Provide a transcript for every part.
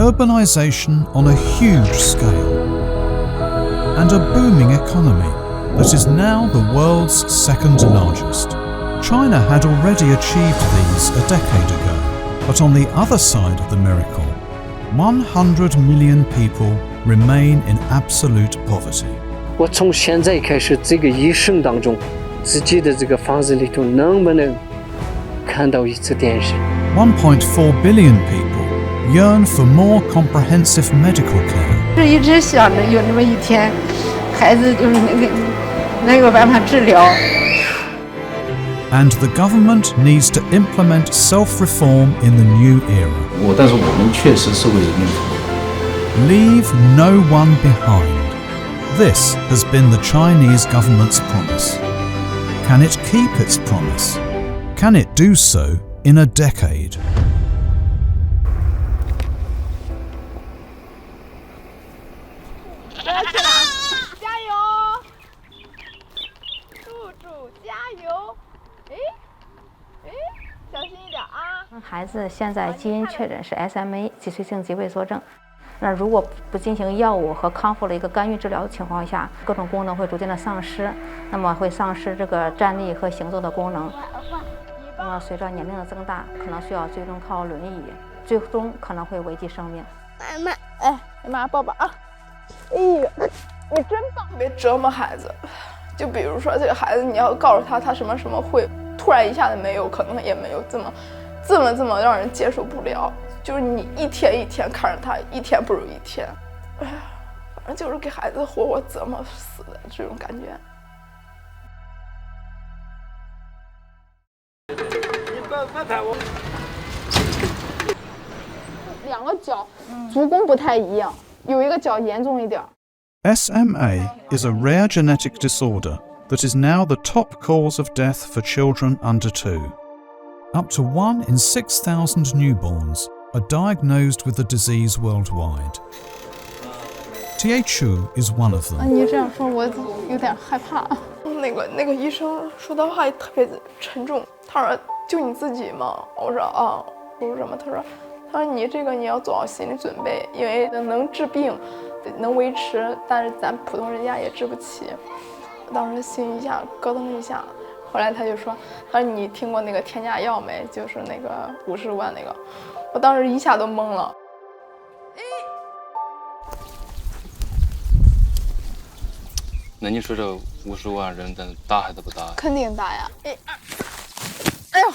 urbanization on a huge scale, and a booming economy that is now the world's second largest. China had already achieved these a decade ago, but on the other side of the miracle, 100 million people remain in absolute poverty. 我从现在开始，这个一生当中，自己的这个房子里头能不能看到一次电视？ 1.4 billion people yearn for more comprehensive medical care. 是一直想着有那么一天，孩子就是能有办法治疗。 And the government needs to implement self-reform in the new era. 但是我们确实是为人民服务。 Leave no one behind. This has been the Chinese government's promise. Can it keep its promise? Can it do so in a decade? 加油！柱柱加油！小心一点啊！孩子现在基因确诊是 SMA 脊髓性肌萎缩症。那如果不进行药物和康复的一个干预治疗的情况下，各种功能会逐渐的丧失，那么会丧失这个站立和行走的功能。那么随着年龄的增大，可能需要最终靠轮椅，最终可能会危及生命。妈妈抱抱啊！哎呦，你真棒！别折磨孩子，就比如说这个孩子，你要告诉他什么什么会，突然一下子没有，可能也没有这么让人接受不了。就是你一天一天看着他，一天不如一天，哎呀，反正就是给孩子活活折磨死的这种感觉。两个脚足弓不太一样，有一个脚严重一点。 SMA is a rare genetic disorder that is now the top cause of death for children under 2. Up to 1 in 6,000 newborns are diagnosed with the disease worldwide. THU is one of them. 你这样说，我有点害怕。那个医生说的话也特别沉重。他说：“就你自己吗？”我说：“啊。”我说什么？他说你这个你要做好心理准备，因为能治病，能维持，但是咱普通人家也治不起。当时心一下咯噔一下。后来他就说：“他说你听过那个天价药没？就是那个50万那个。”我当时一下都懵了。那你说这50万人，咱打还是不打？肯定打呀！哎呦，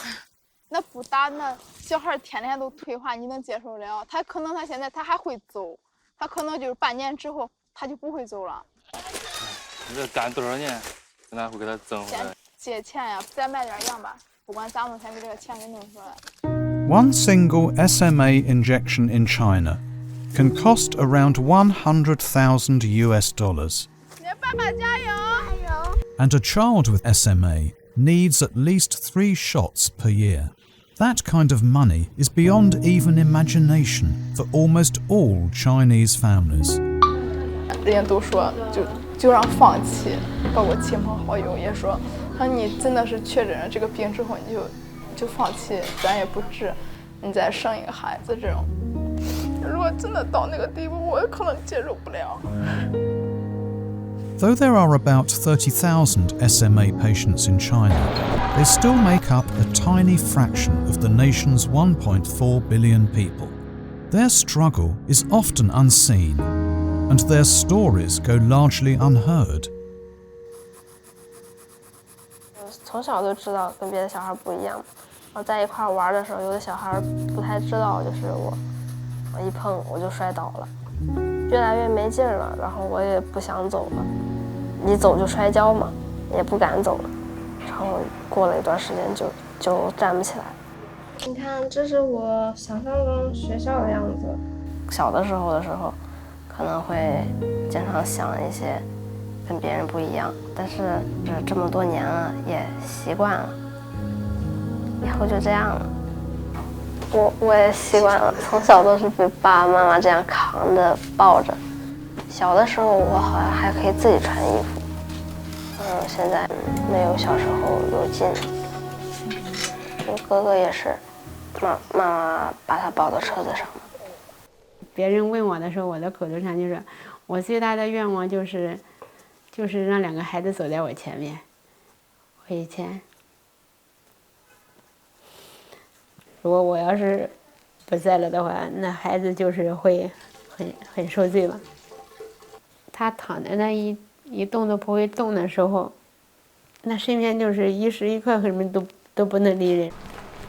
那不打那小孩天天都退化，你能接受了？他可能他现在他还会走，他可能就是半年之后他就不会走了。你这干多少年，咱会给他挣回来？借钱呀，再卖点样吧，不管咋弄，先给这个钱给弄出来。One single SMA injection in China can cost around $100,000 US. 爸爸加油！ And a child with SMA needs at least 3 shots per year. That kind of money is beyond even imagination for almost all Chinese families. 人家都说就让放弃，包括亲朋好友也说，你真的是确诊了这个病之后，你就放弃，咱也不治，你再生一个孩子这种。如果真的到那个地步，我也可能接受不了。Though there are about 30,000 SMA patients in China, they still make up a tiny fraction of the nation's 1.4 billion people. Their struggle is often unseen, and their stories go largely unheard. 从小就知道跟别的小孩不一样，然后在一块玩的时候，有的小孩不太知道，就是我一碰我就摔倒了，越来越没劲了，然后我也不想走了，一走就摔跤嘛，也不敢走了，然后过了一段时间就站不起来。你看，这是我想象中学校的样子。小的时候，可能会经常想一些跟别人不一样，但是这么多年了也习惯了，以后就这样了。我也习惯了，从小都是被爸爸妈妈这样扛着抱着。小的时候我好像还可以自己穿衣服，现在没有小时候有劲。我哥哥也是，妈妈把他抱到车子上。别人问我的时候，我的口头禅就是我最大的愿望就是让2个孩子走在我前面。我以前如果我要是不在了的话，那孩子就是会很受罪吧。他躺在那一动都不会动的时候，那身边就是一时一刻什么都不能离人。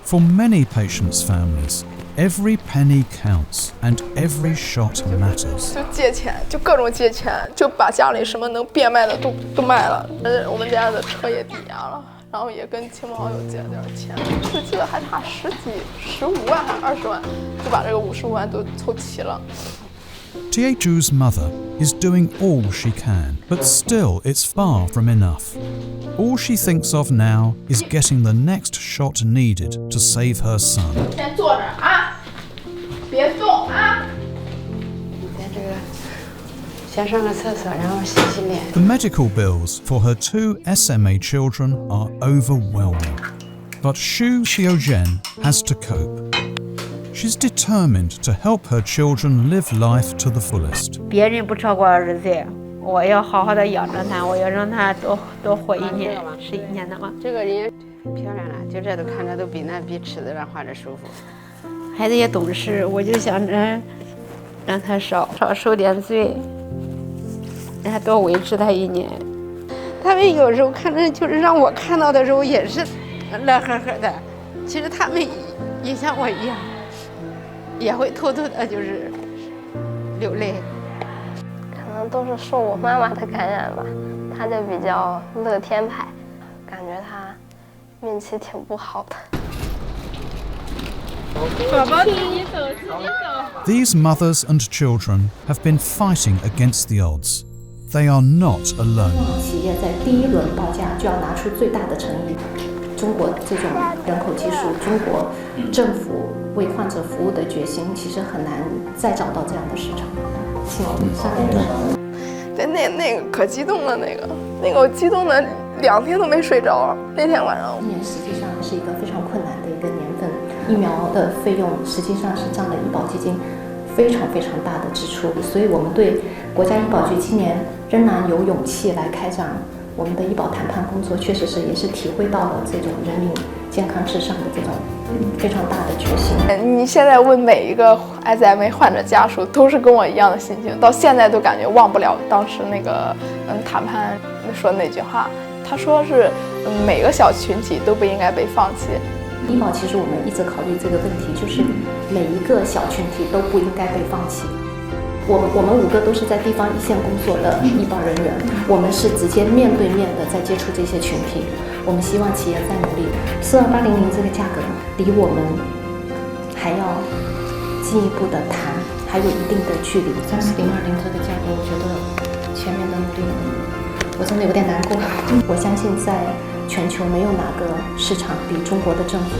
For many patients' families, every penny counts and every shot matters. 就借钱，就各种借钱，就把家里什么能变卖的都卖了。我们家的车也抵押了，然后也跟亲朋好友借了点钱，就记得还差15万还是20万，就把这个55万都凑齐了。Tieju's mother is doing all she can, but still it's far from enough. All she thinks of now is getting the next shot needed to save her son. 先坐着啊，别动啊！你在这个先上个厕所，然后洗洗脸。The medical bills for her 2 SMA children are overwhelming, but Xu Xiaozhen has to cope. She's determined to help her children live life to the fullest. 别人不超过20岁，我要好好的养着他，我要让他多活1年，11年的嘛。这个人很漂亮了，就这都看着都比尺子上画着舒服。孩子也懂事，我就想着让他少受点罪，让他多维持他1年。他们有时候看着就是让我看到的时候也是乐呵呵的，其实他们也像我一样。也会偷偷的，就是流泪。可能都是受我妈妈的感染吧，她就比较乐天派，感觉她运气挺不好的。宝宝，These mothers and children have been fighting against the odds. They are not alone. 企业在第1轮报价就要拿出最大的诚意。中国这种人口基数，中国政府为患者服务的决心，其实很难再找到这样的市场。请上来。对，那个可激动了，那个我激动的2天都没睡着。那天晚上，今年实际上是一个非常困难的一个年份，疫苗的费用实际上是占了医保基金非常非常大的支出，所以我们对国家医保局今年仍然有勇气来开展我们的医保谈判工作，确实是也是体会到了这种人民健康至上的这种非常大的决心。你现在问每一个 SMA 患者家属，都是跟我一样的心情，到现在都感觉忘不了当时那个谈判说那句话。他说是每个小群体都不应该被放弃。医保其实我们一直考虑这个问题，就是每一个小群体都不应该被放弃。我们5个都是在地方一线工作的医保人员，我们是直接面对面的在接触这些群体。我们希望企业再努力，42800这个价格离我们还要进一步的谈，还有一定的距离。34020这个价格，我觉得前面的努力，我真的有点难过。我相信在全球没有哪个市场比中国的政府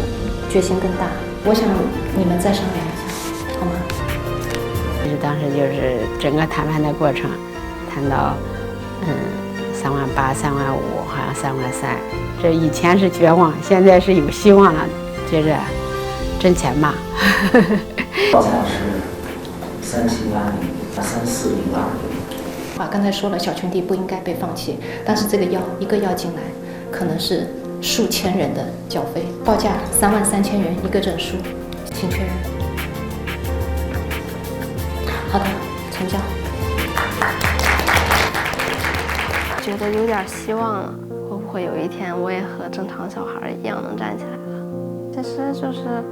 决心更大。我想你们再商量一下，好吗？当时就是整个谈判的过程，谈到38000、35000，好像33000。这以前是绝望，现在是有希望了，觉着挣钱嘛。报价是378000、340800。刚才说了，小群体不应该被放弃，但是这个药一个药进来，可能是数千人的缴费，报价33000元一个证书，请确认。好的，成交。觉得有点希望了，会不会有一天我也和正常小孩一样能站起来了？其实就是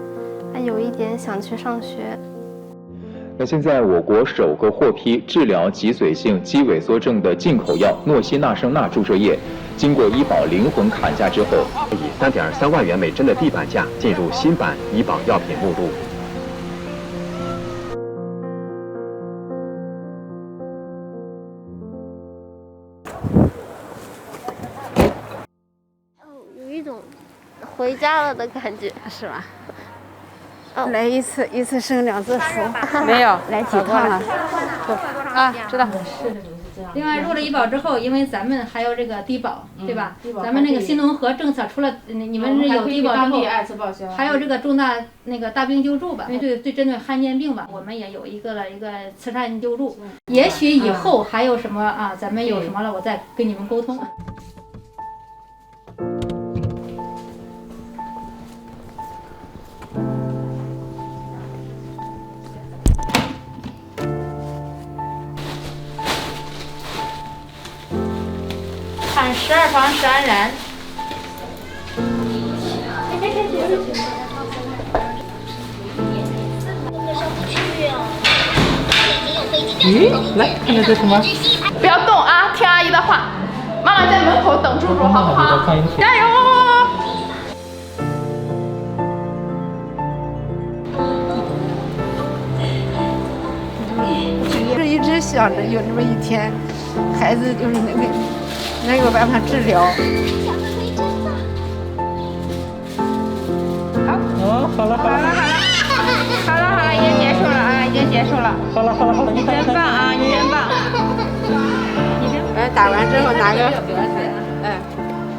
还有一点想去上学。那现在我国首个获批治疗脊髓性肌萎缩症的进口药诺西那生钠注射液，经过医保灵魂砍价之后，以3.3万元每针的地板价进入新版医保药品目录。有一种回家了的感觉，是吧？来一次生2次熟，没有来几趟了。啊，知道。另外入了医保之后，因为咱们还有这个低保，对吧？咱们那个新农合政策，除了你们有低保之后，还有这个重大那个大病救助吧，对针对罕见病吧，我们也有一个慈善救助。也许以后还有什么啊，咱们有什么了，我再跟你们沟通。看12房12人。咦，来看这是什么？不要动啊，听阿姨的话。妈妈在门口等猪猪，好不好？加油！是一直想着有那么一天，孩子就是能有办法治疗。好了，已经结束了啊，已经结束了。好了，你真棒啊，你真棒。打完之后拿个，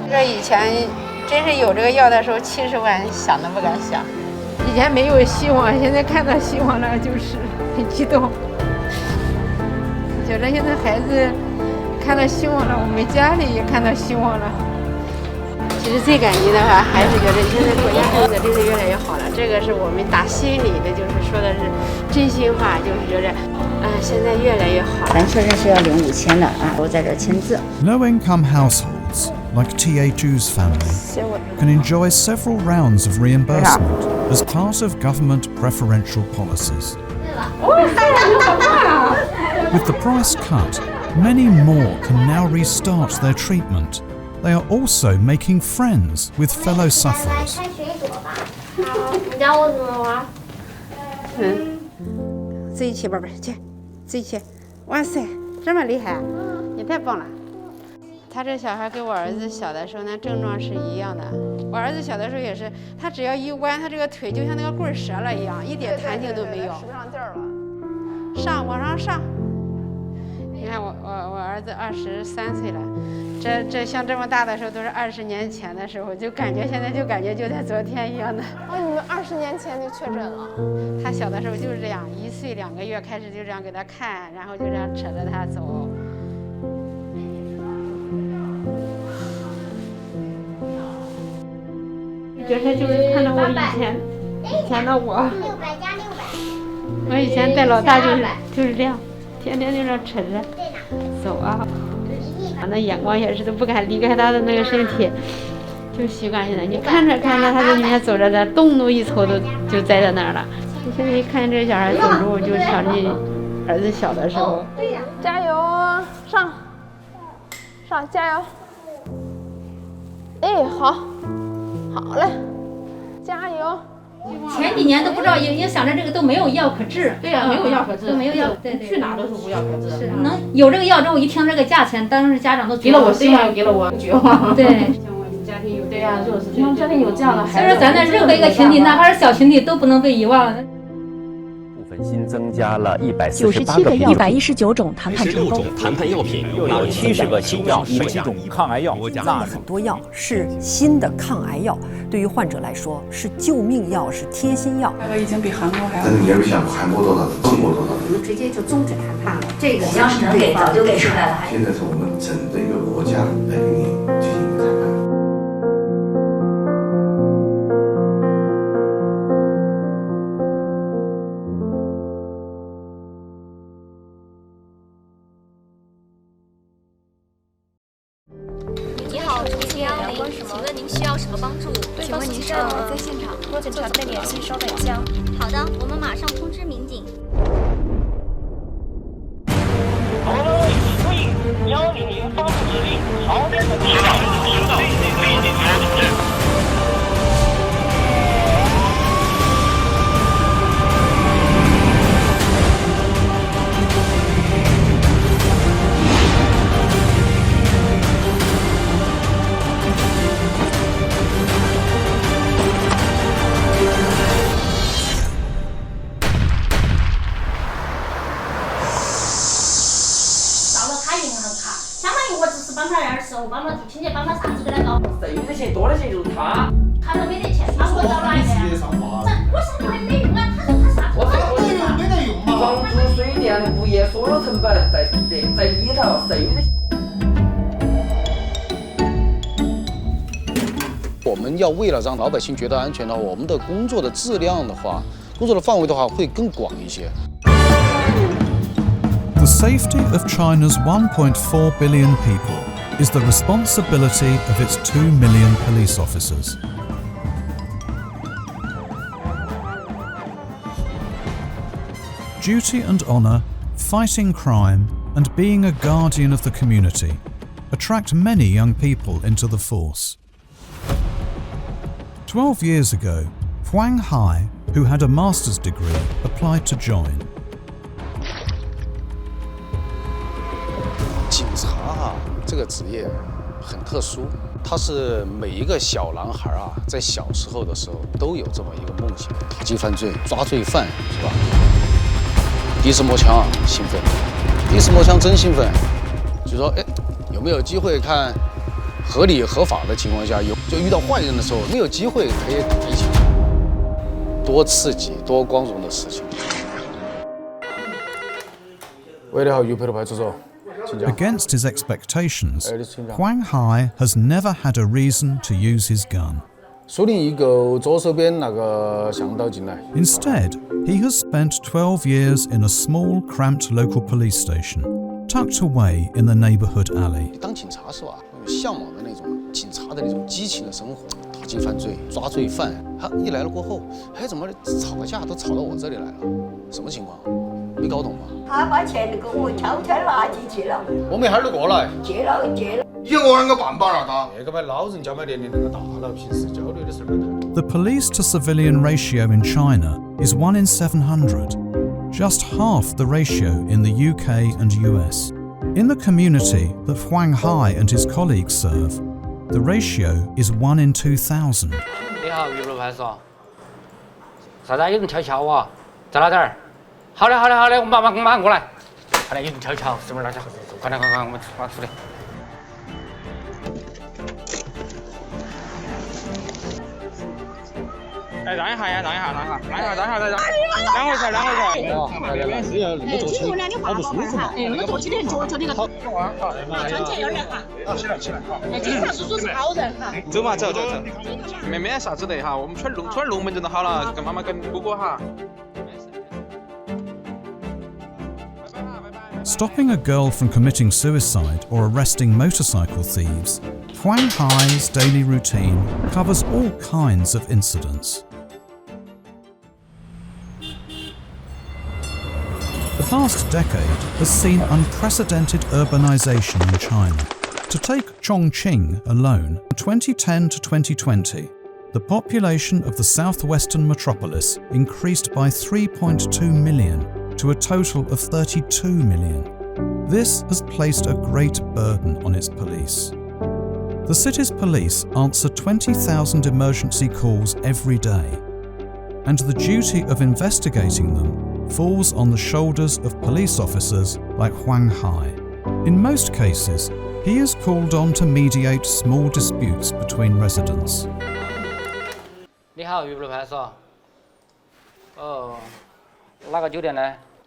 这以前真是有这个药的时候，70万想都不敢想。以前没有希望，现在看到希望了，就是很激动。觉得现在孩子看到希望了，我们家里也看到希望了。其实最感激的话，还是觉得现在国家政策真的越来越好了。这个是我们打心里的，就是说的是真心话，就是觉得，现在越来越好。咱确实是要领5000的啊，我在这签字。 Low-income households, like T.A. Zhu's family, can enjoy several rounds of reimbursement as part of government preferential policies. With the price cut, many more can now restart their treatment. They are also making friends with fellow sufferers. 你教我怎么玩？自己去，宝贝，去，自己去。哇塞，这么厉害，你太棒了！他这小孩跟我儿子小的时候那症状是一样的。我儿子小的时候也是，他只要一弯，他这个腿就像那个棍折了一样，一点弹性都没有。使不上劲儿了。往上上。你看我儿子23岁了，这像这么大的时候都是20年前的时候，就感觉现在就感觉就在昨天一样的。你们20年前就确诊了？他小的时候就是这样，1岁2个月开始就这样给他看，然后就这样扯着他走。觉得就是看到我以前的我以前带老大就是这样，天天就这样扯着走啊，那眼光也是都不敢离开他的那个身体，就习惯现在你看着他在里面走着的，动怒一瞅就栽在那儿了。你现在一看这小孩走路，就想起儿子小的时候。加油，上，加油！哎，好嘞，加油！前几年都不知道，也想着这个都没有药可治。对呀，没有药可治，都没有药，对，去哪都是无药可治。是能有这个药之后，一听这个价钱，当时家长都给了我希望，又给了我绝望。对，像我们家庭有这样，就是像家庭有这样的孩子。所以说，咱的任何一个群体，哪怕是小群体，都不能被遗忘。新增加了148个119种谈判成功，谈判药品有70个新药，7种抗癌药那很多药是新的抗癌药，对于患者来说是救命药，是贴心药。价格已经比韩国还要。但是也是像韩国多少，中国多少？我们直接就终止谈判了。这个要是能给，早就给出来了。现在是我们整个一个国家来给你进行谈判。请问您需要什么帮助？请问您是在现场？若警察被联系，稍等一下。好的，我们马上通知民警。好了，100发布指令，朝边的指导。们要为了让老百姓觉得安全的话，我们的工作的质量的话，工作的范围的话会更广一些。The safety of China's 1.4 billion people is the responsibility of its 2 million police officers. Duty and honour, fighting crime, and being a guardian of the community attract many young people into the force. 12 years ago, Huang Hai, who had a master's degree, applied to join. 警察啊，这个职业很特殊，他是每一个小男孩啊，在小时候的时候都有这么一个梦想，打击犯罪、抓罪犯，是吧？第一次摸枪，兴奋；第一次摸枪真兴奋，就说哎，有没有机会看合理合法的情况下，就遇到坏人的时候，没有机会可以打一枪，多刺激、多光荣的事情。喂，你好，余培的派出所。 Against his expectations, Huang Hai has never had a reason to use his gun. 树林一个左手边那个向导进来。 Instead, he has spent 12 years in a small, cramped local police station, tucked away in the neighborhood alley. 当警察是吧？向往的那种警察的那种激情的生活，打击犯罪、抓罪犯。他一来了过后，哎，怎么吵个架都吵到我这里来了？什么情况？没搞懂吧？他把钱给我悄悄拿进去了。我们一会儿就过来。借了。以我啷个办吧那个？那个嘛，老人家嘛年龄那个大了，平时交流的事儿。 The police-to-civilian ratio in China is 1 in 700, just half the ratio in the UK and US. In the community that Huang Hai and his colleagues serve, the ratio is 1 in 2,000. 你好，玉路派出所。啥子？有人跳桥啊？在哪点儿？好的，我马上过来。快点，有人跳桥，是不是那家伙？快点，我们出来。 哎，让一下，两回车。那边是要那么坐起，好不舒服嘛。那么坐起的脚那个。好，穿起来有点哈。起来，好。警察叔叔是好人哈。走嘛，走。没啥子的哈，我们出来龙门阵就好了，跟妈妈跟哥哥哈。 Stopping a girl from committing suicide or arresting motorcycle thieves, Huang Hai's daily routine covers all kinds of incidents. The past decade has seen unprecedented urbanization in China. To take Chongqing alone, from 2010 to 2020, the population of the southwestern metropolis increased by 3.2 million to a total of 32 million. This has placed a great burden on its police. The city's police answer 20,000 emergency calls every day, and the duty of investigating them falls on the shoulders of police officers like Huang Hai. In most cases, he is called on to mediate small disputes between residents. 你好，玉路派出所。哦，哪个酒店呢？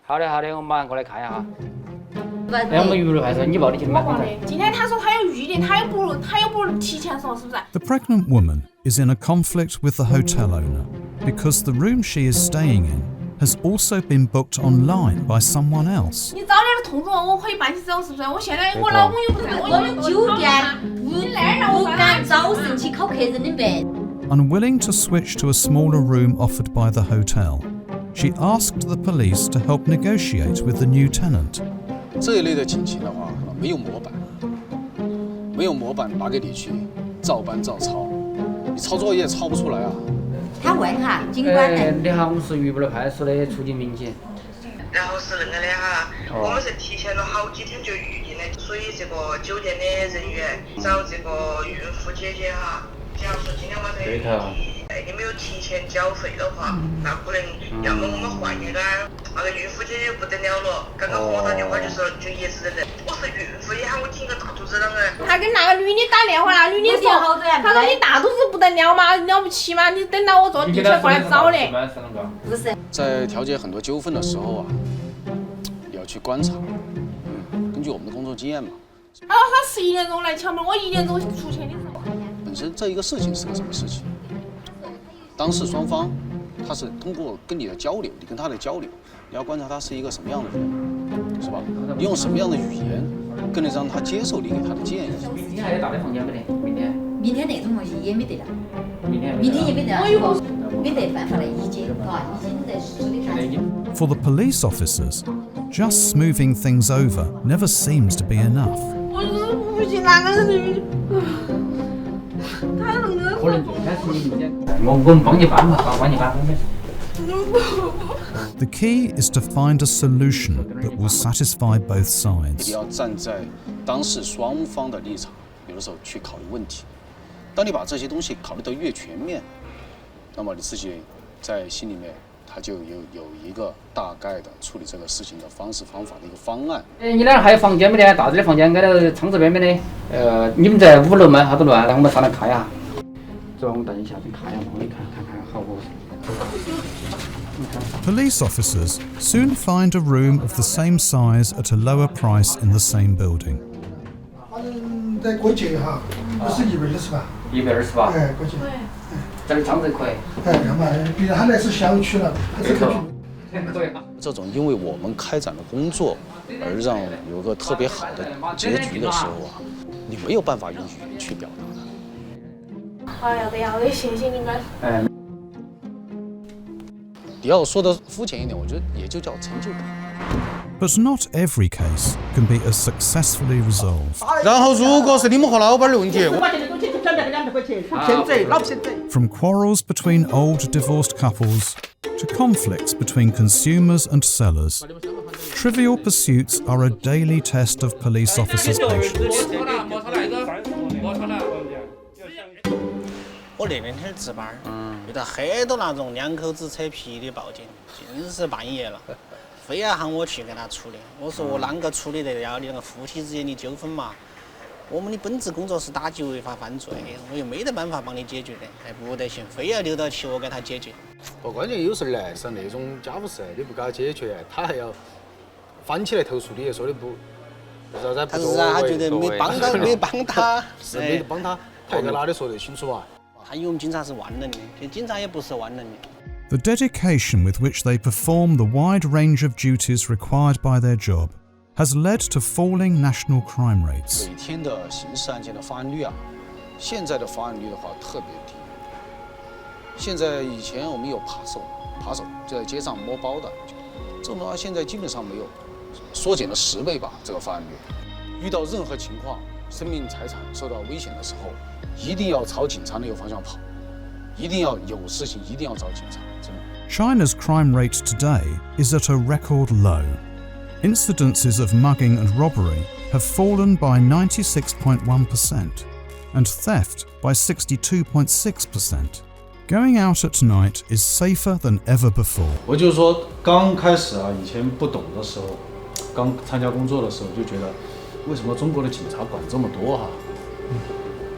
好的，我马上过来看一下哈。哎，我们玉路派出所，你报的警吗？今天他说他有预定，他又不提前说，是不是？ The pregnant woman is in a conflict with the hotel owner because the room she is staying in has also been booked online by someone else. 你早点通知我，我可以办起走，是不是？我现在我老公又不在，我们酒店不敢早晨去考客人的班。 Unwilling to switch to a smaller room offered by the hotel, she asked the police to help negotiate with the new tenant. 这一类的警情的话，没有模板拿给你去照搬照抄，你抄作业抄不出来啊。他问哈，警官呢？你好，我们是榆木派出所的处警民警。然后是那个的哈，我们是提前了好几天就预定的，所以这个酒店的人员找这个孕妇姐姐哈，假如说今天晚上有预定，你没有提前缴费的话，那可能要么我们换一个那个孕妇姐姐不得了了。刚刚和我打电话就说就一直在，我是孕妇，也喊我听个大肚子啷个？他跟那个女的打电话，那女的说，他说你大肚子不得了吗？了不起吗？你等到我坐地铁过来找的。不是。在调解很多纠纷的时候啊，要去观察，根据我们的工作经验嘛。他说他11点钟来敲门，我1点钟出去的时候。本本身这一个事情是个什么事情。当事双方，他是通过跟你的交流，你跟他的交流，你要观察他是一个什么样的人，是吧？你用什么样的语言，更能让他接受你给他的建议。明天还有大的房间没得？明天？明天那种也没得了。明天也没得，没得办法了，已经在处理上。For the police officers, just smoothing things over never seems to be enough. 我是不行，那个人他那个。可能最开始你明天，我们帮你办嘛，帮你办。The key is to find a solution that will satisfy both sides. 你要站在当事双方的立场，有的时候去考虑问题。当你把这些东西考虑得越全面，那么你自己在心里面，他就有一个大概的处理这个事情的方式方法的一个方案。你那儿还有房间没得？大点的房间挨到窗子边边的。你们在5楼吗？好多乱，来我们上来看一下。走，我们带你下去看一下，帮你看好不好？ Police officers soon find a room of the same size at a lower price in the same building. 在国际哈，是120吧？120吧？哎，国际。这里窗子可以。哎，干嘛？毕竟它那是小区了，它是可以。这种因为我们开展了工作而让有个特别好的结局的时候啊，你没有办法用语言去表达的。哎呀，要的谢谢你们。哎。 你要说的肤浅一点，我觉得也就叫成就感。But not every case can be as successfully resolved. 然后，如果是你们和老板的问题， From quarrels between old divorced couples to conflicts between consumers and sellers, trivial pursuits are a daily test of police officers' patience. 我那天值班，遇到很多那种两口子扯皮的报警，尽是半夜了，非要喊我去给他处理。我说我啷个处理得了你那个夫妻之间的纠纷嘛？我们的本职工作是打击违法犯罪，我又没得办法帮你解决的，还不得行，非要留到起我给他解决。不，关键有时候男生那种家务事你不给他解决，他还要翻起来投诉你，说你不，他是啊，他觉得没帮他，没帮他，是没帮他，他在哪里说得清楚啊？ 他以为我们警察是万能的，其实警察也不是万能的。The dedication with which they perform the wide range of duties required by their job has led to falling national crime rates. 每天的刑事案件的发案率啊，现在的发案率的话特别低。现在以前我们有扒手就在街上摸包的，这种的话现在基本上没有，缩减了10倍吧这个发案率。遇到任何情况，生命财产受到危险的时候。 一定要朝警察那个方向跑，一定要有事情一定要找警察，真的。China's crime rate today is at a record low. Incidences of mugging and robbery have fallen by 96.1% and theft by 62.6%. Going out at night is safer than ever before. 我就是说，刚开始啊，以前不懂的时候，刚参加工作的时候就觉得，为什么中国的警察管这么多哈？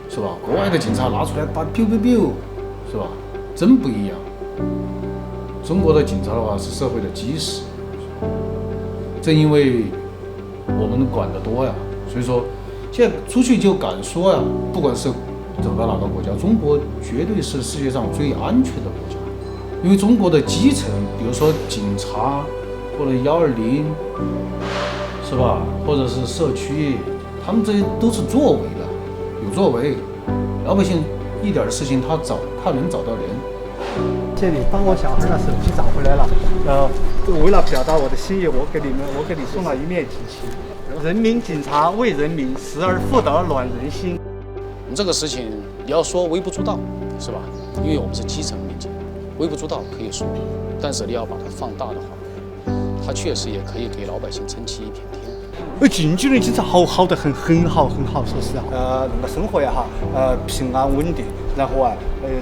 是吧？国外的警察拿出来打 biu biu biu， 是吧？真不一样。中国的警察的话是社会的基石，正因为我们管得多呀，所以说现在出去就敢说呀，不管是走到哪个国家，中国绝对是世界上最安全的国家。因为中国的基层，比如说警察或者120，是吧？或者是社区，他们这些都是作为的。 有作为，老百姓一点事情他能找到人。谢谢你帮我小孩的手机找回来了，为了表达我的心意，我给你送了一面锦旗。人民警察为人民，时而妇德暖人心。这个事情你要说微不足道，是吧？因为我们是基层民警，微不足道可以说，但是你要把它放大的话，它确实也可以给老百姓撑起一片天。 近几年警察好得很好，说实话，那个生活呀哈，平安稳定，然后啊，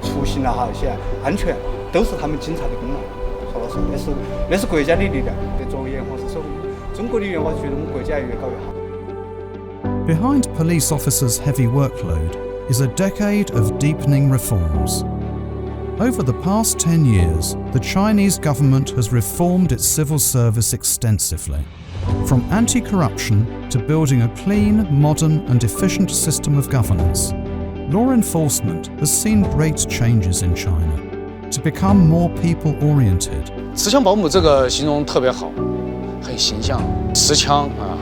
出行啊哈一些安全，都是他们警察的功劳。说老实话，那是国家的力量。作为炎黄是守护中国的愿望，觉得我们国家越搞越好。 Behind police officers' heavy workload is a decade of deepening reforms. Over the past 10 years, the Chinese government has reformed its civil service extensively. From anti-corruption to building a clean, modern and efficient system of governance, law enforcement has seen great changes in China to become more people-oriented. 持枪保姆这个形容特别好，很形象。持枪啊，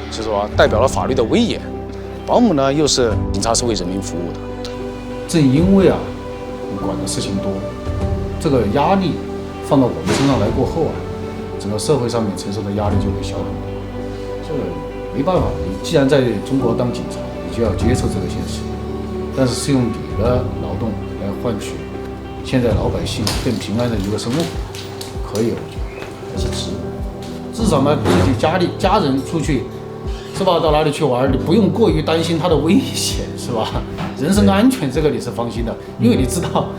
就是说代表了法律的威严。保姆呢，又是警察是为人民服务的。正因为啊，你管的事情多，这个压力放到我们身上来过后啊，整个社会上面承受的压力就会小很多。这个没办法，你既然在中国当警察，你就要接受这个现实。但是是用你的劳动来换取现在老百姓更平安的一个生活，可以，我觉得还是值。至少呢，自己家人出去，是吧？到哪里去玩，你不用过于担心他的危险，是吧？人身安全这个你是放心的，因为你知道，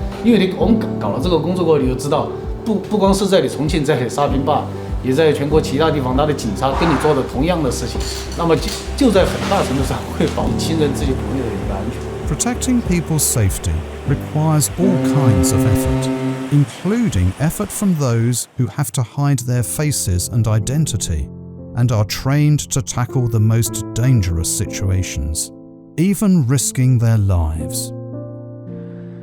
我们搞了这个工作过后，你就知道，不光是在你重庆，在你沙坪坝，也在全国其他地方，他的警察跟你做的同样的事情，那么就在很大程度上会保亲人自己朋友的一个安全。Protecting people's safety requires all kinds of effort, including effort from those who have to hide their faces and identity and are trained to tackle the most dangerous situations, even risking their lives.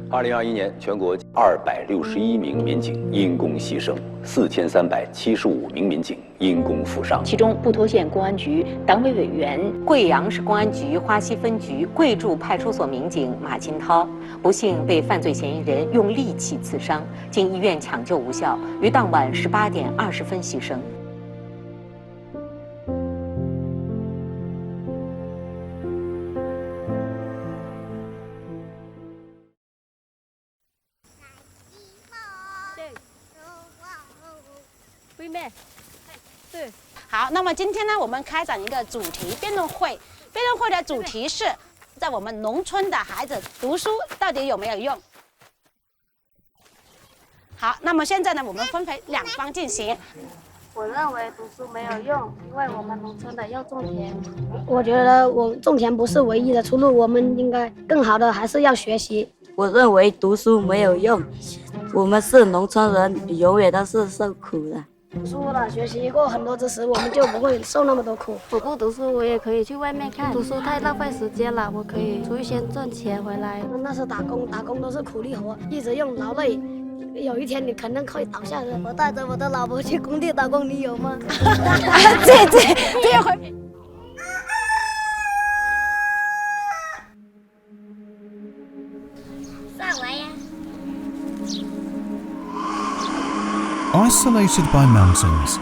2021年，全国261名民警因公牺牲，4375名民警因公负伤。其中，布头县公安局党委委员、贵阳市公安局花溪分局贵筑派出所民警马金涛，不幸被犯罪嫌疑人用利器刺伤，经医院抢救无效，于当晚18点20分牺牲。好，那么今天呢，我们开展一个主题辩论会。辩论会的主题是，在我们农村的孩子读书到底有没有用？好，那么现在呢，我们分为两方进行。我认为读书没有用，因为我们农村的要种田。我觉得种田不是唯一的出路，我们应该更好的还是要学习。我认为读书没有用，我们是农村人，永远都是受苦的。读书了，学习过很多知识，我们就不会受那么多苦。我不读书，我也可以去外面看。读书太浪费时间了，我可以出去先赚钱回来。那是打工，打工都是苦力活，一直用劳累，有一天你可能会倒下的。我带着我的老婆去工地打工，你有吗？这回。上来呀。Isolated by mountains,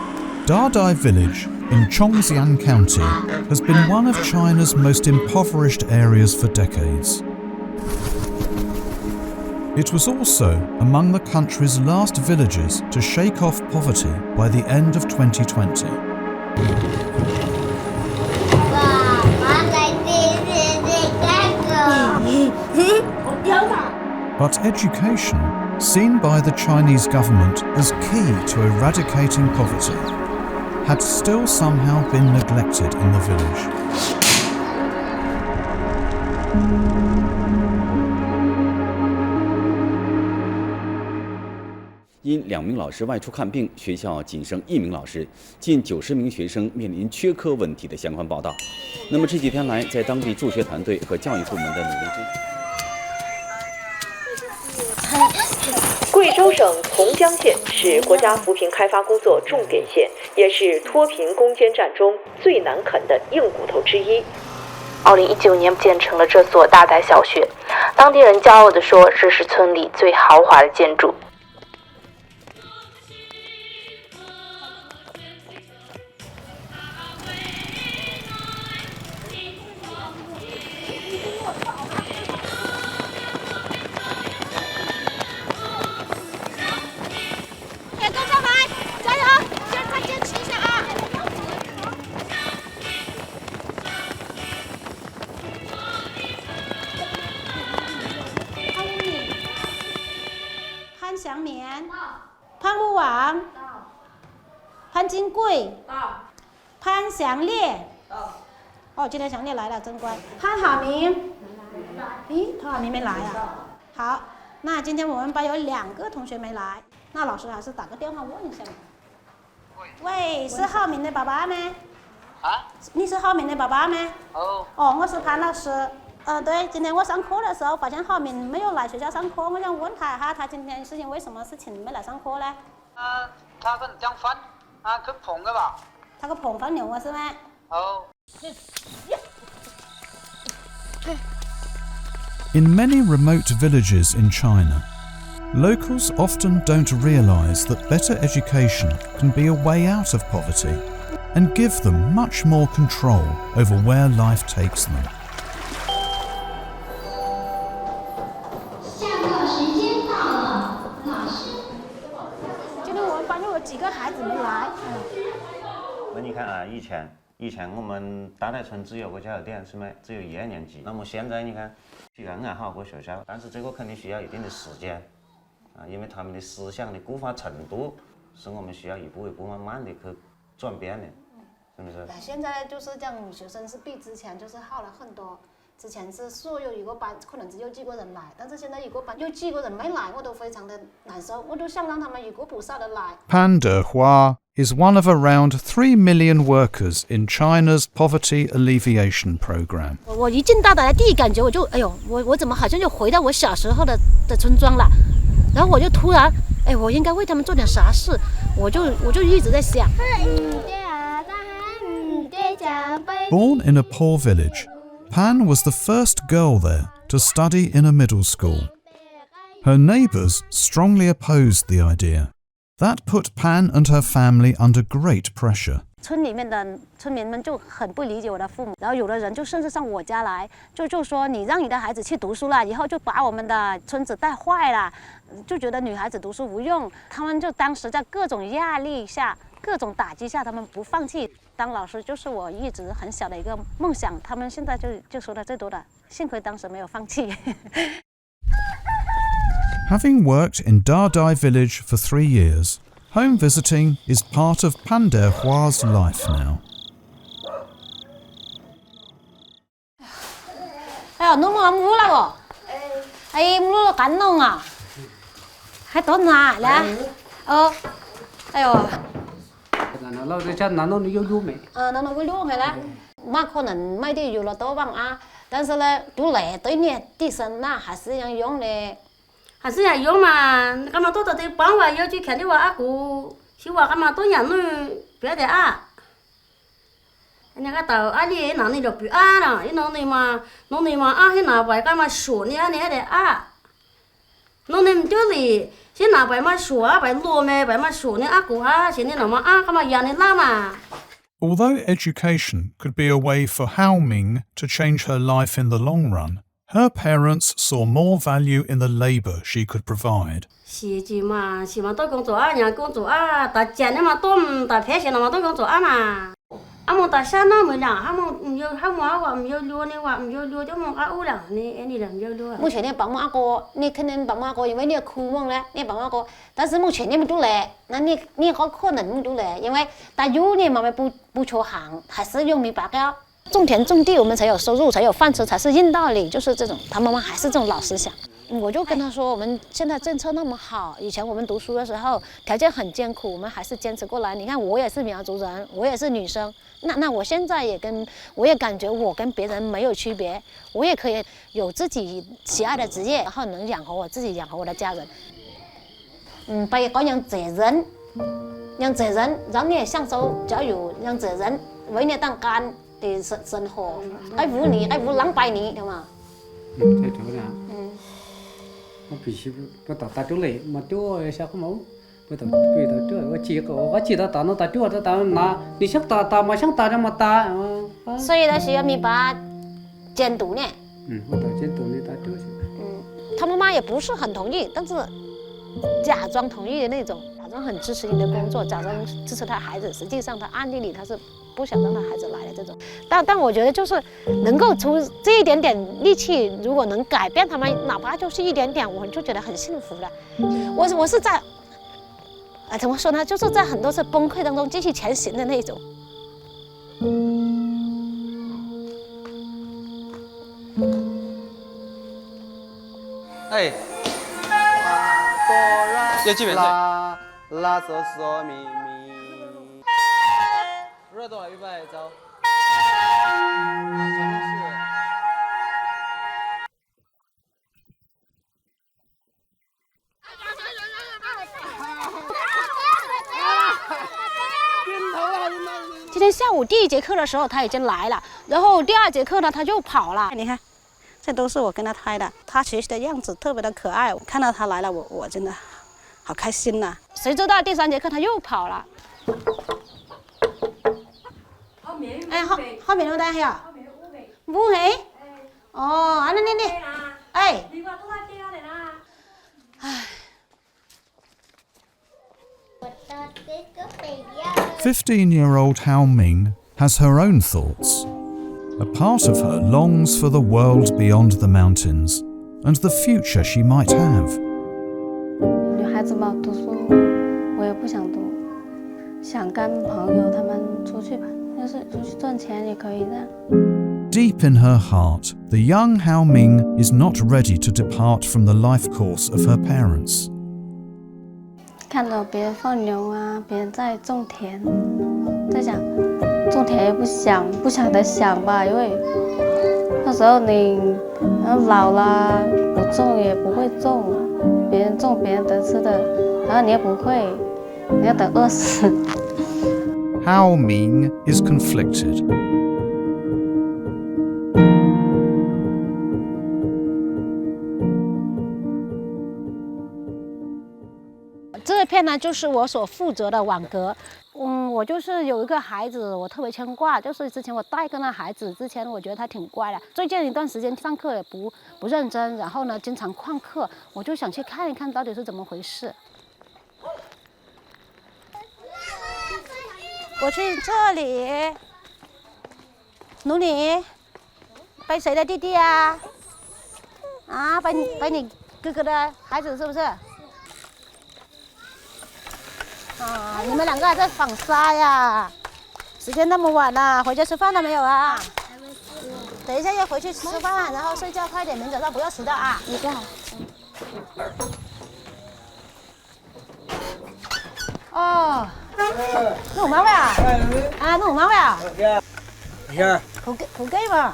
Dadai village in Chongxiang County has been one of China's most impoverished areas for decades. It was also among the country's last villages to shake off poverty by the end of 2020. But education, seen by the Chinese government as key to eradicating poverty, had still somehow been neglected in the village. 因2名老师外出看病，学校仅剩1名老师，近90名学生面临缺科问题的相关报道。那么这几天来，在当地助学团队和教育部门的努力之下，贵州省从江县是国家扶贫开发工作重点县，也是脱贫攻坚战中最难啃的硬骨头之一。2019年建成了这所大傣小学，当地人骄傲地说，这是村里最豪华的建筑。潘祥棉，潘武王，潘金贵，潘祥烈，哦，今天祥烈来了，真乖。潘好明，咦，潘好明没来啊？好，那今天我们班有2个同学没来，那老师还是打个电话问一下吧。喂，是浩明的爸爸吗？啊？你是浩明的爸爸吗？哦。哦，我是潘老师。对，今天我上课的时候发现浩明没有来学校上课，我想问他一下，他今天是因为什么事情没来上课呢？他可能讲饭，去碰嘅吧。他去碰饭牛啊，是吗？哦。In many remote villages in China, locals often don't realise that better education can be a way out of poverty and give them much more control over where life takes them. 下课时间到了，老师。今天我们班又有几个孩子没来。那你看啊，以前我们大台村只有个加油点，是吗？只有1、2年级。那么现在你看，虽然好个学校，但是这个肯定需要一定的时间啊，因为他们的思想的固化程度是我们需要一步一步慢慢的去转变的，是不是？现在就是这样，学生是比之前就是好了很多。之前是所有一个班可能只有几个人来，但是现在一个班有几个人没来，我都非常的难受，我都想让他们一个不少的来。Pan Dehua is one of around 3 million workers in China's poverty alleviation program. 我一进大的第一感觉我怎么好像就回到我小时候的村庄了，然后我就突然我应该为他们做点啥事，我就一直在想。Born in a poor village, Pan was the first girl there to study in a middle school. Her neighbours strongly opposed the idea. That put Pan and her family under great pressure. 村里面的村民们就很不理解我的父母，然后有的人就甚至上我家来，就说你让你的孩子去读书了，以后就把我们的村子带坏了，就觉得女孩子读书无用。他们就当时在各种压力下、各种打击下，他们不放弃。当老师就是我一直很小的一个梦想，他们现在就说的最多的，幸亏当时没有放弃。Having worked in Dardai village for 3 years, home visiting is part of Pan Dehua's life now. 弄我唔啦喎，唔咯緊弄啊，喺度拿啦，那这家那弄有没？那弄个用下来，嘛可能买的有了多帮啊，但是呢，就来对你自身那还是要用的。还是要用嘛，干嘛多的这帮话要去看的话阿姑，是话干嘛多样弄别的啊。人家到阿里那里就不啊了，弄你嘛啊，去拿外干嘛说你啊你的啊，弄你就里。先拿白嘛说啊，白罗咩，白嘛说呢阿姑啊，现在那么啊，干嘛养你拉嘛？ Although education could be a way for Hao Ming to change her life in the long run, her parents saw more value in the labour she could provide. 是嘛，多工作啊，人工作啊，大钱的嘛多，大赔钱的嘛多工作啊嘛。阿么大山那么啦，阿么唔要话唔要溜呢话唔要溜，就么阿乌啦，你两要溜啊。目前你帮我哥，你肯定帮我哥，因为你有渴望嘞，你帮我哥。但是目前你们都来，那你好可能都来，因为大有年慢慢不出行，还是用明白的。种田种地，我们才有收入，才有饭吃，才是硬道理。就是这种，他妈妈还是这种老思想。我就跟他说，我们现在政策那么好，以前我们读书的时候条件很艰苦，我们还是坚持过来。你看，我也是苗族人，我也是女生，那我现在我也感觉我跟别人没有区别，我也可以有自己喜爱的职业，然后能养活我自己，养活我的家人。被讲让责任，让你享受教育，让责任为你当干的生活，爱5年，爱500年，对吗？太多了。我必须不到大丢嘞，没丢下个毛，不到丢，我记得打那打丢的打拿，你想打嘛想打就么打，所以呢，需要你爸监督呢。我到监督你打丢去。他妈妈也不是很同意，但是假装同意的那种，假装很支持你的工作，假装支持他孩子，实际上他暗地里他是不想让他孩子来的这种。但我觉得就是能够出这一点点力气，如果能改变他们，哪怕就是一点点，我就觉得很幸福了。我是在怎么说呢？就是在很多次崩溃当中继续前行的那种。哎，要几遍水？拉嗦嗦咪咪。耳朵预备走。前面是。天下午第1节课的时候他已经来了，然后第2节课呢他又跑了。你看，这都是我跟他拍的，他学习的样子特别的可爱。看到他来了，我真的好开心呐！谁知道第3节课他又跑了。哎，后面有带呀？5起。哦，安尼你，哎。唉。 15-year-old Hao Ming has her own thoughts. A part of her longs for the world beyond the mountains and the future she might have. 女孩子嘛，读书我也不想读，想跟朋友他们出去吧，要是出去赚钱也可以的。 Deep in her heart, the young Hao Ming is not ready to depart from the life course of her parents. 看到别人放牛啊，别人在种田，在想种田也不想的想吧，因为那时候你老了不种也不会种，别人种别人得吃的，然后你也不会，你要等饿死。Hao Ming is conflicted. 这片呢，就是我所负责的网格。我就是有一个孩子，我特别牵挂，就是之前我带跟那孩子，之前我觉得他挺乖的，最近一段时间上课也不认真，然后呢经常旷课，我就想去看一看到底是怎么回事。我去这里，努里，背谁的弟弟啊？啊，背你哥哥的孩子是不是？ 啊！你们2个还在纺纱呀？时间那么晚了，回家吃饭了没有啊？等一下要回去吃饭，然后睡觉快点，明早上不要迟到啊！一个。哦。弄毛呀？啊，弄毛呀？呀。phụ cái mà.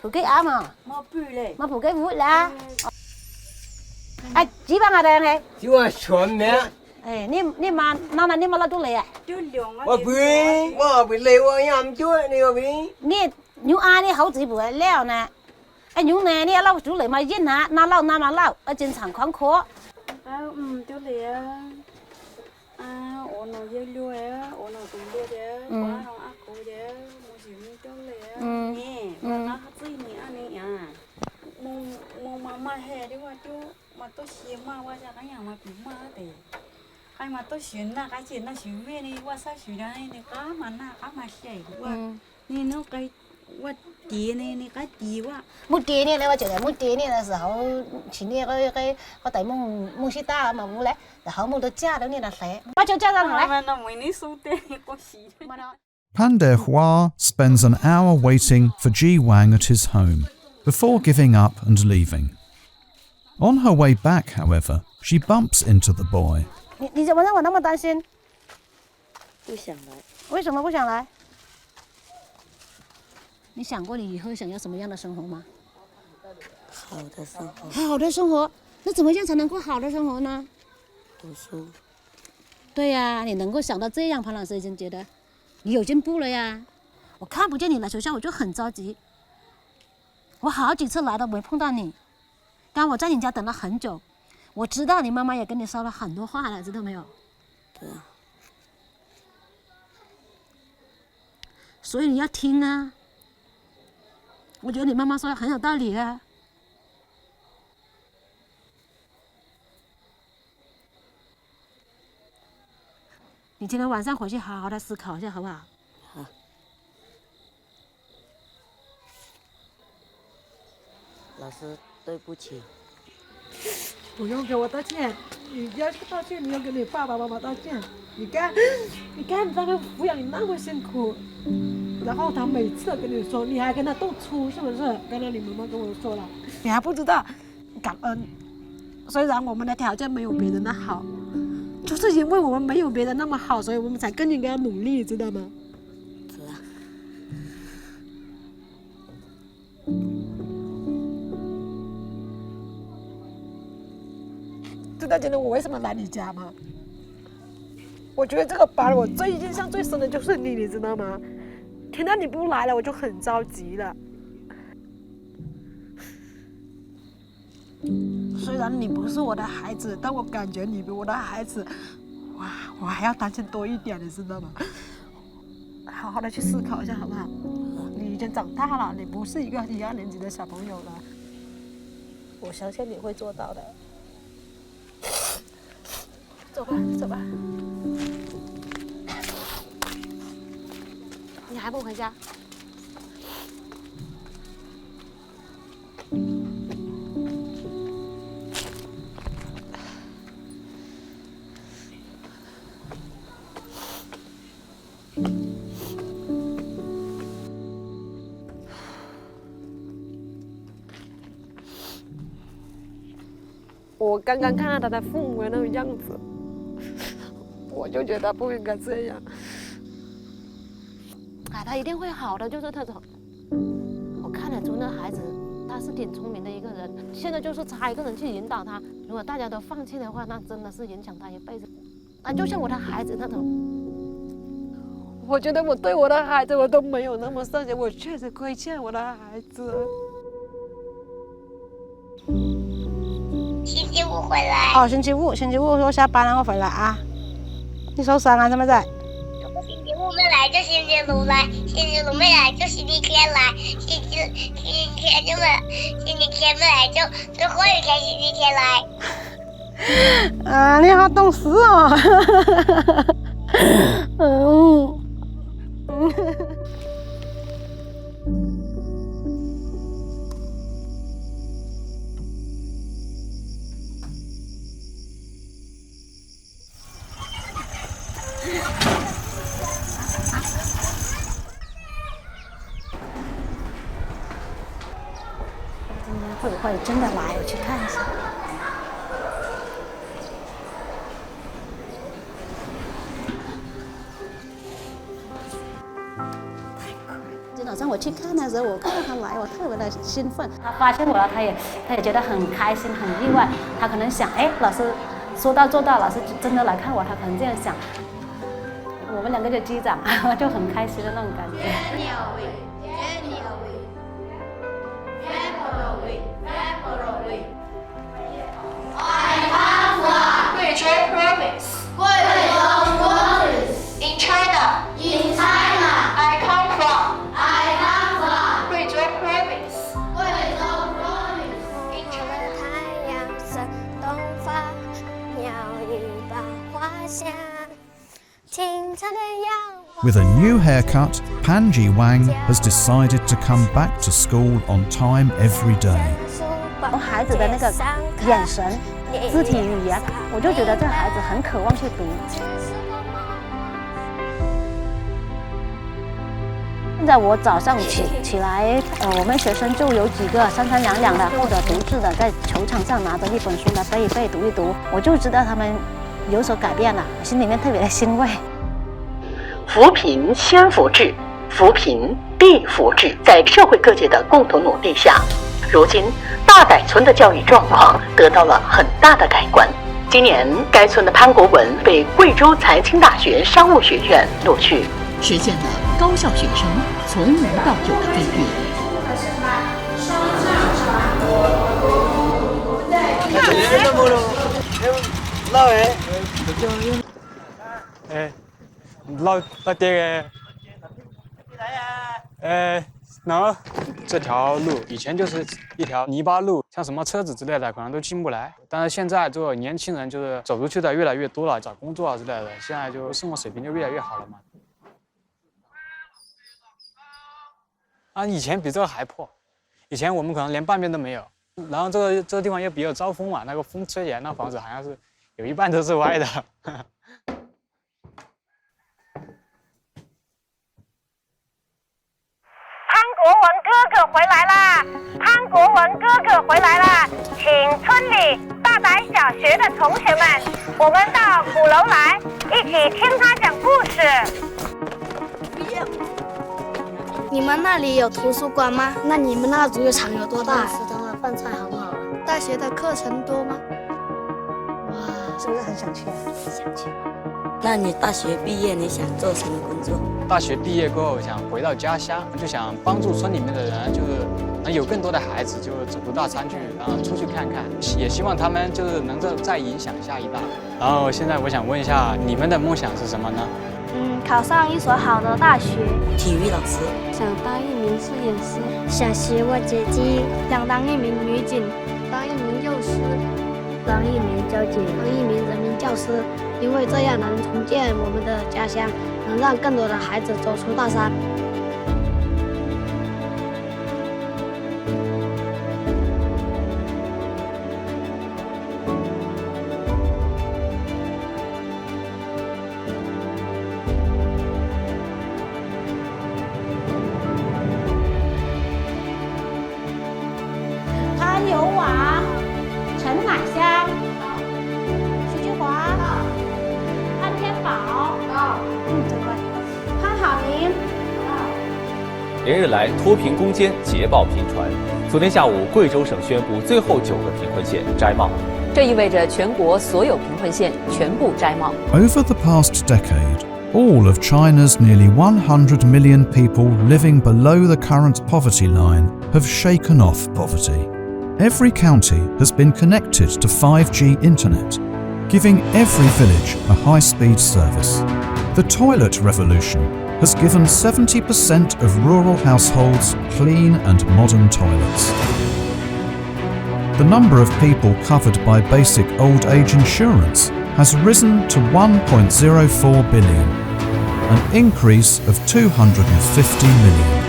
Phụ cái áo mà. Mà phụ cái vui là. À, chỉ bằng ở đây này. Chỉ là chuẩn mẹ. 哎，你妈妈都来啊？我不来，我养猪，你有病？你阿你好几步了呢？哎，牛呢？你老猪来嘛？人哈，那老那么老，经常旷课。就来啊，我那也溜啊，我那工作的，我那阿哥的，我是没就来你，我那自己你安尼呀？我妈妈嘿的话就，我都嫌嘛，我家个样嘛比嘛的。 ai mà tôi xuyên na cái chuyện nó xuyên về đi qua sao xuyên đây này cá mà na cá mà chảy qua nên nó cái qua tiền này cái tiền quá mua tiền này我觉得mua tiền này的时候前天个大梦西大嘛冇嘞，然后冇得嫁到你那谁，我就嫁到你来。那没你收的我洗。 Pan De Hua spends an hour waiting for Ji Wang at his home before giving up and leaving. On her way back, however, she bumps into the boy. 你怎么让我那么担心？不想来。为什么不想来？你想过你以后想要什么样的生活吗？好的生活。好的生活，那怎么样才能过好的生活呢？读书。对呀，你能够想到这样，潘老师已经觉得你有进步了呀。我看不见你来学校，我就很着急。我好几次来都没碰到你，刚我在你家等了很久。 我知道你妈妈也跟你说了很多话了，知道没有？对啊。所以你要听啊。我觉得你妈妈说的很有道理啊。你今天晚上回去好好的思考一下，好不好？好。老师，对不起。 不用给我道歉，你要去道歉，你要给你爸爸妈妈道歉。你看他们抚养你那么辛苦，然后他每次跟你说，你还跟他斗粗，是不是？刚才你妈妈跟我说了，你还不知道感恩。虽然我们的条件没有别人的好，就是因为我们没有别人那么好，所以我们才更应该努力，知道吗？是啊。 知道今天我为什么来你家吗？我觉得这个班我最印象最深的就是你，你知道吗？听到你不来了，我就很着急了。虽然你不是我的孩子，但我感觉你比我的孩子，哇，我还要担心多一点，你知道吗？好好的去思考一下，好不好？你已经长大了，你不是一个1、2年级的小朋友了。我相信你会做到的。走吧，走吧。你还不回家？我刚刚看到他的父母的那个样子，我就觉得不应该这样。哎，他一定会好的，就是他我看得出那孩子他是挺聪明的一个人，现在就是差一个人去引导他。如果大家都放弃的话，那真的是影响他一辈子。那就像我的孩子那种，我觉得我对我的孩子我都没有那么善良，我确实亏欠我的孩子。星期五回来。哦，星期五我下班了，我回来啊。你受伤啊？怎么在？如果星期五没来，就星期六来；星期六没来，就星期天来；星期天就没，星期天没来就最后一天星期天来。啊，你好懂事哦。会不会真的来？我去看一下。今早上我去看的时候，我看到他来，我特别的兴奋。他发现我了，他也觉得很开心，很意外。他可能想，哎，老师说到做到，老师真的来看我，他可能这样想。我们两个就击掌，就很开心的那种感觉。Guizhou province. In China. I come from. Guizhou province. In China. 太阳升东方，鸟语百花香，清澈的阳。 With a new haircut, Panji Wang has decided to come back to school on time every day. 我孩子的那个眼神、肢体语言，我就觉得这孩子很渴望去读。现在我早上起来，我们学生就有几个三三两两的或者独自的在球场上拿着一本书来背一背、读一读，我就知道他们有所改变了，我心里面特别的欣慰。扶贫先扶志，扶贫必扶志，在社会各界的共同努力下，如今大傣村的教育状况得到了很大的改观。今年，该村的潘国文被贵州财经大学商务学院录取，实现了高校学生从无到有的飞跃。老爹然后这条路以前就是一条泥巴路，像什么车子之类的可能都进不来。但是现在这个年轻人就是走出去的越来越多了，找工作啊之类的，现在就生活水平就越来越好了嘛。以前比这个还破，以前我们可能连半边都没有。然后这个地方又比较招风嘛，那个风吹起来，那房子好像是有一半都是歪的。国文哥哥回来啦！潘国文哥哥回来啦！请村里大傣小学的同学们，我们到鼓楼来，一起听他讲故事。你们那里有图书馆吗？那你们那足球场有多大？食堂的饭菜好不好？大学的课程多吗？哇，是不是很想去？想去。那你大学毕业你想做什么工作？大学毕业过后想回到家乡，就想帮助村里面的人，就是能有更多的孩子就是走入大山去，出去看看，也希望他们就是能够再影响下一代。然后现在我想问一下，你们的梦想是什么呢？考上一所好的大学。体育老师。想当一名摄影师。想学我姐姐。想当一名女警。当一名幼师。当一名交警。当一名人民教师。因为这样能重建我们的家乡，能让更多的孩子走出大山。潘有瓦、陈乃香、徐俊华、潘天宝、真乖，潘好林。连日来，脱贫攻坚捷报频传。昨天下午，贵州省宣布最后9个贫困县摘帽，这意味着全国所有贫困县全部摘帽。 Over the past decade, all of China's nearly 100 million people living below the current poverty line have shaken off poverty. Every county has been connected to 5G internet, giving every village a high-speed service. The toilet revolution has given 70% of rural households clean and modern toilets. The number of people covered by basic old age insurance has risen to 1.04 billion, an increase of 250 million.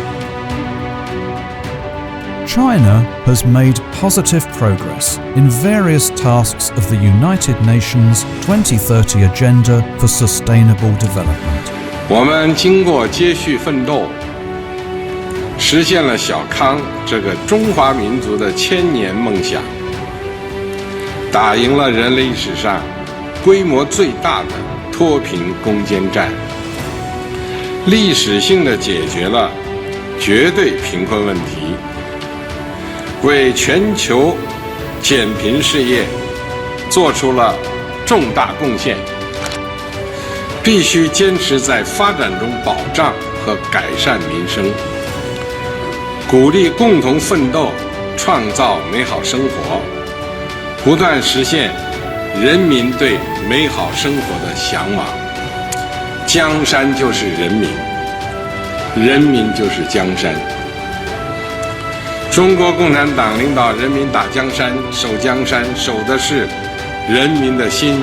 China has made positive progress in various tasks of the United Nations 2030 Agenda for Sustainable Development. 我们经过接续奋斗，实现了小康这个中华民族的千年梦想，打赢了人类史上规模最大的脱贫攻坚战，历史性的解决了绝对贫困问题，为全球减贫事业做出了重大贡献。必须坚持在发展中保障和改善民生，鼓励共同奋斗，创造美好生活，不断实现人民对美好生活的向往。江山就是人民，人民就是江山。中国共产党领导人民打江山，守江山，守的是人民的心。